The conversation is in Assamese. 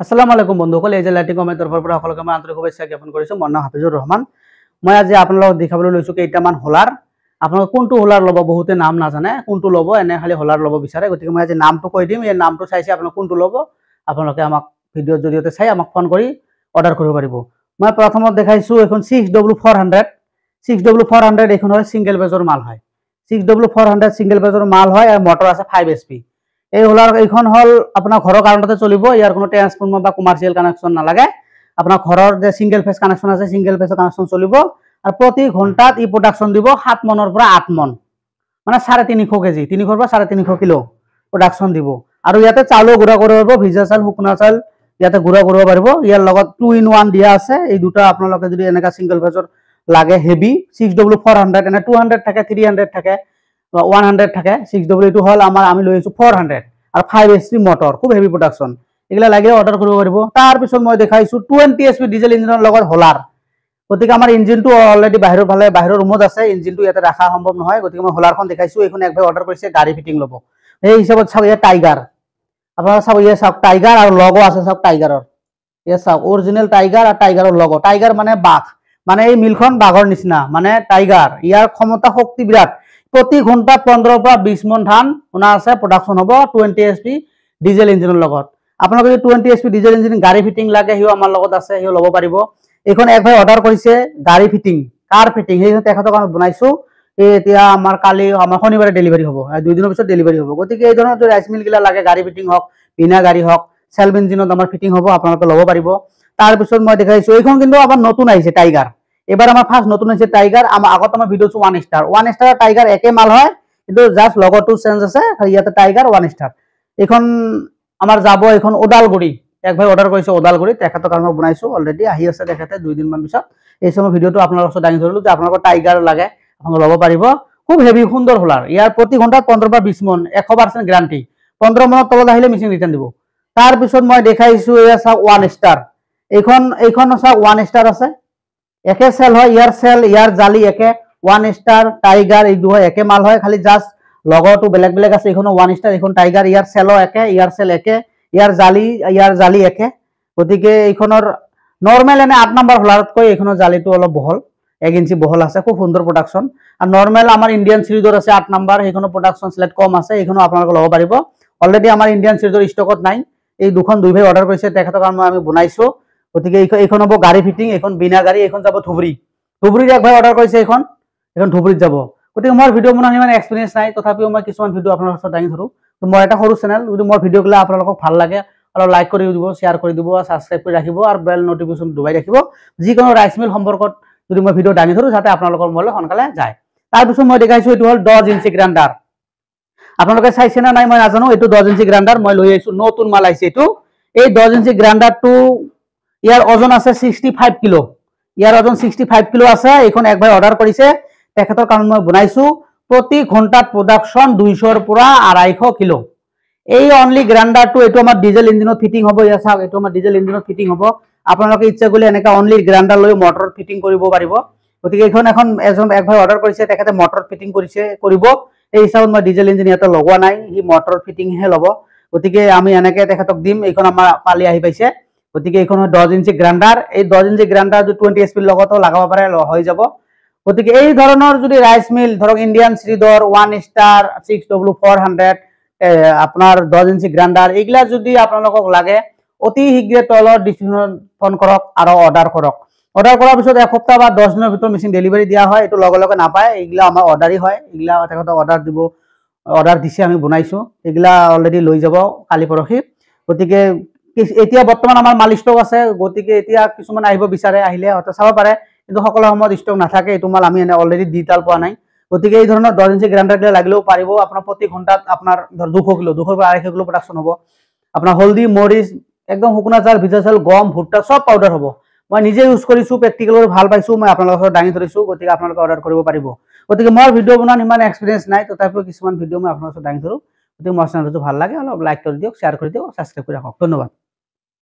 আসসালামু আলাইকুম বন্ধুসকল, এই যে লাইটিং কমেন্ট তৰফৰ পৰা সকলোকে মই আন্তৰিক শুভেচ্ছা জ্ঞাপন কৰিছো। মোৰ নাম হাফিজুৰ ৰহমান। মই আজি আপোনালোকক দেখাবলৈ লৈছো কেইটামান হোলাৰ। আপোনালোকে কোনটো হোলাৰ ল'ব বহুতে নাম নাজানে, কোনটো ল'ব এনে খালি হোলাৰ ল'ব বিচাৰে, গতিকে মই আজি নামটো কৈ দিম। এই নামটো চাইছে আপোনালোকে কোনটো ল'ব, আপোনালোকে আমাক ভিডিঅ'ৰ জৰিয়তে চাই আমাক ফোন কৰি অৰ্ডাৰ কৰিব পাৰিব। মই প্ৰথমত দেখাইছো এখন 6W400 6W400 এখন হয় সিঙ্গেল পেজৰ মাল হয়। 6W400 সিঙ্গেল পেজৰ মাল হয় আৰু মটৰ আছে 5 HP। এই হোলাৰ এইখন হল আপোনাৰ ঘৰৰ কাৰেণ্টতে চলিব, ইয়াৰ কোনো ট্ৰান্সফৰ্মাৰ বা কমাৰ্চিয়েল কানেকশ্যন নালাগে। আপোনাৰ ঘৰৰ যে সিঙ্গেল ফেজ কানেকশ্যন আছে সিঙ্গেল ফেজৰ কানেকশ্যন চলিব আৰু প্ৰতি ঘণ্টাত ই প্ৰডাকশ্যন দিব 7 মনৰ পৰা 8 মন, মানে 350 কেজি, 300 পৰা 350 কিলো প্ৰডাকশ্যন দিব। আৰু ইয়াতে চাউলো গুড়া কৰিব পাৰিব, ভিজা চাউল শুকনা চাউল ইয়াতে গুড়া কৰিব পাৰিব। ইয়াৰ লগত 2-in-1 দিয়া আছে। এই দুটা আপোনালোকে যদি এনেকা সিঙ্গেল ফেজৰ লাগে হেভি 6W400 এনে 200 থাকে, 300 থাকে, 100 থাকে। 6W এইটো হল আমাৰ আমি লৈ আছো 400 আৰু 5 HP মটৰ, খুব হেভি প্ৰডাকশ্যন। এগুলা লাগিলে অৰ্ডাৰ কৰিব পাৰিব। তাৰ পিছত মই দেখাইছো 20 HP ডিজেল ইঞ্জিনৰ লগত হোলাৰ। গতিকে আমাৰ ইঞ্জিনটো অলৰেডি বাহিৰৰ ৰুমত আছে, ইঞ্জিনটো ইয়াতে ৰাখা সম্ভৱ নহয়, গতিকে মই হোলাৰখন দেখাইছো। এইখন এক ভাই অৰ্ডাৰ কৰিছে গাড়ী ফিটিং ল'ব। এই হিচাপত চাওক, ইয়াত টাইগাৰ আপোনাৰা চাওক, ইয়ে চাওক টাইগাৰ আৰু লগো আছে, চাওক টাইগাৰৰ, ইয়ে চাওক অৰিজিনেল টাইগাৰ আৰু টাইগাৰৰ লগো। টাইগাৰ মানে বাঘ, মানে এই মিলখন বাঘৰ নিচিনা, মানে টাইগাৰ। ইয়াৰ ক্ষমতা শক্তি বিৰাট। প্ৰতি ঘণ্টাত 15 পৰা 20 মন ধান শুনা আছে প্ৰডাকশ্যন হ'ব 20 HP ডিজেল ইঞ্জিনৰ লগত। আপোনালোকে যদি 20 HP ডিজেল ইঞ্জিন গাড়ী ফিটিং লাগে, সিও আমাৰ লগত আছে, সিও ল'ব পাৰিব। এইখন এক ভাই অৰ্ডাৰ কৰিছে গাড়ী ফিটিং, কাৰ ফিটিং, সেই তেখেতৰ কাৰণে বনাইছো। এতিয়া আমাৰ কালি আমাৰ শনিবাৰে ডেলিভাৰী হ'ব, 2 দিনৰ পিছত ডেলিভাৰী হ'ব। গতিকে এই ধৰণৰ যদি ৰাইচ মিল গিলা লাগে, গাড়ী ফিটিং হওক, বিনা গাড়ী হওক, সেলফ ইঞ্জিনত আমাৰ ফিটিং হ'ব, আপোনালোকে ল'ব পাৰিব। তাৰপিছত মই দেখাইছো এইখন কিন্তু আমাৰ নতুন আহিছে টাইগাৰ। এবাৰ আমাৰ ফাৰ্ষ্ট নতুন হৈছে টাইগাৰ। আমাৰ আগত আমাৰ ভিডিঅ'টো 1 ষ্টাৰ টাইগাৰ একে মাল হয়, কিন্তু জাষ্ট লগটো চেঞ্জ আছে, ইয়াতে টাইগাৰ 1 ষ্টাৰ। এইখন আমাৰ যাব, এইখন ওদালগুৰি। এক ভাই অৰ্ডাৰ কৰিছে ওদালগুৰি, তেখেতৰ কাৰণে বনাইছো, অলৰেডি আহি আছে তেখেতে 2 দিন মান পিছত। এই সময় ভিডিঅ'টো আপোনালোকৰ ওচৰত দাঙি ধৰিলো যে আপোনালোকৰ টাইগাৰ লাগে আপোনালোকে ল'ব পাৰিব। খুব হেভি সুন্দৰ হোলাৰ। ইয়াৰ প্ৰতি ঘণ্টাত 15 পৰা 20 মন, 100% গ্যাৰান্টি। 15 মনৰ তলত আহিলে মেচিন ৰিটাৰ্ণ দিব। তাৰপিছত মই দেখাইছো এয়া চাওক 1 ষ্টাৰ। এইখন চাওক 1 ষ্টাৰ আছে, একে সেল হয়, ইয়াৰ সেল ইয়াৰ জালি একে। 1 ষ্টাৰ টাইগাৰ এই দুটা একে মাল হয়, খালি জাষ্ট লগটো বেলেগ বেলেগ আছে। এইখন 1 ষ্টাৰ, এইখন টাইগাৰ, ইয়াৰ সেলো একে, ইয়াৰ সেল একে, ইয়াৰ জালি একে। গতিকে এইখনৰ নৰ্মেল এনে 8 নম্বৰ হোলাৰতকৈ এইখনৰ জালিটো অলপ বহল, 1 ইঞ্চি বহল আছে, খুব সুন্দৰ প্ৰডাকশ্যন। আৰু নৰ্মেল আমাৰ ইণ্ডিয়ান সিৰিজৰ আছে 8 নম্বৰ, সেইখনৰ প্ৰডাকশ্যন স্লেট কম আছে, এইখনো আপোনালোকে ল'ব পাৰিব। অলৰেডি আমাৰ ইণ্ডিয়ান সিৰিজৰ ষ্টকত নাই। এই দুখন 2 ভাই অৰ্ডাৰ কৰিছে, তেখেতৰ কাৰণে আমি বনাইছো। গতিকে এইখন হ'ব গাড়ী ফিটিং, এইখন বিনা গাড়ী, এইখন যাব ধুবুৰীত এক ভাই অৰ্ডাৰ কৰিছে, এইখন ধুবুৰীত যাব। গতিকে মোৰ ভিডিঅ' বনোৱাৰ ইমান এক্সপিৰিয়েঞ্চ নাই, তথাপিও মই কিছুমান ভিডিঅ' আপোনালোকৰ ওচৰত দাঙি ধৰো। মই এটা সৰু চেনেল, যদি মোৰ ভিডিঅ'বিলাক আপোনালোকক ভাল লাগে অলপ লাইক কৰি দিব, শ্বেয়াৰ কৰি দিব, ছাবস্ক্ৰাইব কৰি ৰাখিব আৰু বেল নটিফিকেশ্যন দবাই ৰাখিব। যিকোনো ৰাইচ মিল সম্পৰ্কত যদি মই ভিডিঅ' দাঙি ধৰো, যাতে আপোনালোকৰ মোলৈ সোনকালে যায়। তাৰপিছত মই দেখাইছো এইটো হ'ল 10 ইঞ্চি গ্ৰাইণ্ডাৰ। আপোনালোকে চাইছে না নাই মই নাজানো, এইটো 10 ইঞ্চি গ্ৰাইণ্ডাৰ মই লৈ আহিছো, নতুন মাল আহিছে এইটো। এই 10 ইঞ্চি গ্ৰাইণ্ডাৰটো ইয়াৰ ওজন আছে 65 কিলো, ইয়াৰ ওজন 65 কিলো আছে। এইখন এক ভাই অৰ্ডাৰ কৰিছে, তেখেতৰ কাৰণে মই বনাইছো। প্ৰতি ঘণ্টাত প্ৰডাকশ্যন 200 পৰা 250 কিলো। এই অনলি গ্ৰাইণ্ডাৰটো, এইটো আমাৰ ডিজেল ইঞ্জিনত ফিটিং হ'ব। ইয়াত চাওক, এইটো আমাৰ ডিজেল ইঞ্জিনত ফিটিং হ'ব। আপোনালোকে ইচ্ছা কৰিলে এনেকা অনলি গ্ৰাইণ্ডাৰ লৈ মটৰত ফিটিং কৰিব পাৰিব। গতিকে এইখন এক ভাই অৰ্ডাৰ কৰিছে, তেখেতে মটৰত ফিটিং কৰিব। এই হিচাপত মই ডিজেল ইঞ্জিন ইয়াতে লগোৱা নাই, সি মটৰৰ ফিটিংহে ল'ব। গতিকে আমি এনেকে তেখেতক দিম। এইখন আমাৰ কালি আহি পাইছে। গতিকে এইখন 10 ইঞ্চি গ্ৰাইণ্ডাৰ। এই 10 ইঞ্চি গ্ৰাইণ্ডাৰ 20 HP লগতো লগাব পাৰে, হৈ যাব। গতিকে এই ধৰণৰ যদি ৰাইচ মিল ধৰক ইণ্ডিয়ান সিৰিজৰ 1 ষ্টাৰ 6W400 আপোনাৰ 10 ইঞ্চি গ্ৰাইণ্ডাৰ এইগিলা যদি আপোনালোকক লাগে, অতি শীঘ্ৰে তলৰ ডিসক্ৰিপশনত ফোন কৰক আৰু অৰ্ডাৰ কৰক। অৰ্ডাৰ কৰাৰ পিছত এসপ্তাহ বা 10 দিনৰ ভিতৰত মেচিন ডেলিভাৰী দিয়া হয়। এইটো লগে লগে নাপায়, এইগিলা আমাৰ অৰ্ডাৰেই হয়। এইগিলা তেখেতক অৰ্ডাৰ দিছে, আমি বনাইছো। এইগিলা অলৰেডি লৈ যাব কালি পৰহি। গতিকে এতিয়া বৰ্তমান আমাৰ মাল ষ্টক আছে। গতিকে এতিয়া কিছুমান আহিব বিচাৰে, আহিলে হয়তো চাব পাৰে, কিন্তু সকলো সময়ত ষ্টক নাথাকে। এইটো মাল আমি অলৰেডি ডিজিটাল পোৱা নাই। গতিকে এই ধৰণৰ 10 ইঞ্চি গ্ৰাইণ্ডাৰ দিলে লাগিলেও পাৰিব। আপোনাৰ প্ৰতি ঘণ্টাত আপোনাৰ 200 কিলো, 200 পৰা 250 কিলো প্ৰডাকশ্যন হ'ব। আপোনাৰ হলদি, মৰিচ, একদম শুকনা চাউল, ভিজা চাউল, গম, ভুট্টা সব পাউডাৰ হ'ব। মই নিজে ইউজ কৰিছো, প্ৰেক্টিকেল কৰি ভাল পাইছো, মই আপোনালোকৰ ওচৰত দাঙি ধৰিছো। গতিকে আপোনালোকে অৰ্ডাৰ কৰিব পাৰিব। গতিকে মোৰ ভিডিঅ' বনোৱাৰ ইমান এক্সপিৰিয়েঞ্চ নাই, তথাপিও কিছুমান ভিডিঅ' মই আপোনালোকৰ ওচৰত দাঙি ধৰো। গতিকে মোৰ চেনেলটো ভাল লাগে অলপ লাইক কৰি দিয়ক, শ্বেয়াৰ কৰি দিয়ক, ছাবস্ক্ৰাইব কৰি ৰাখক। ধন্যবাদ।